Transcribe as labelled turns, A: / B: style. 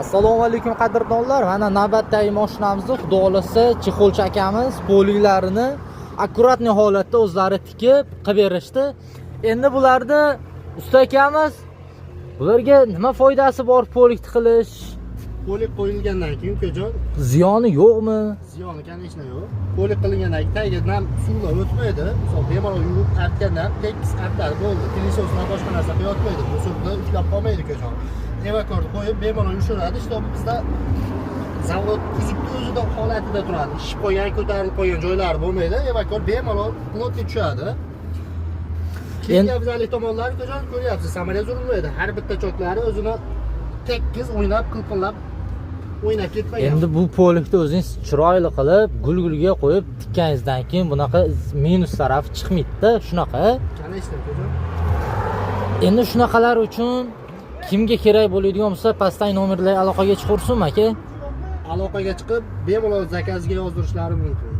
A: Assalomu alaykum qadrdonlar. Mana navbatdagi mashinamizni xudo xolasa chexolchi akamiz poliklarini akkuratniy holatda o'zlari tikib qilib berishdi. Endi bularda usta akamiz bularga nima foydasi bor polik tiqilish?
B: Polik qo'yilgandan keyin ukajon
A: Ziyoni yo'qmi?
B: ziyoni конечно yo'q. Polik qilingandan keyin tagidan suvlar o'tmaydi. Misol bemalol yuvib artgandan tekis artadi bo'ldi. Piliso'sdan boshqa narsa qiyotmaydi. Bu suvda ushlab qolmaydi ukajon. Evakorni qo'yib bemalol yushiradi. Işte bizda zavod kuzibni o'zida holatida turadi. Shishib qo'ygan, ko'tarilib qo'ygan joylari bo'lmaydi. Evakor bemalol plotga tushadi. Keyin afzallik tomonlari ukajon ko'ryapsiz, samolyot urilmaydi. Har bitta choklari o'zini tekis o'ynab, qilqillab o'ynab ketmagan.
A: Endi bu polikni o'zingiz chiroyli qilib, gul-gulga qo'yib tikkaningizdan keyin bunaqa minus tarafi chiqmaydi-da, shunaqa.
B: Конечно ukajon.
A: Endi shunaqalar uchun kimga kerak bo'ladigan bo'lsa, pastdagi nomerlarga aloqaga chiqursin aka.
B: Aloqaga chiqib bemalol zakazga yozdirishlari mumkin.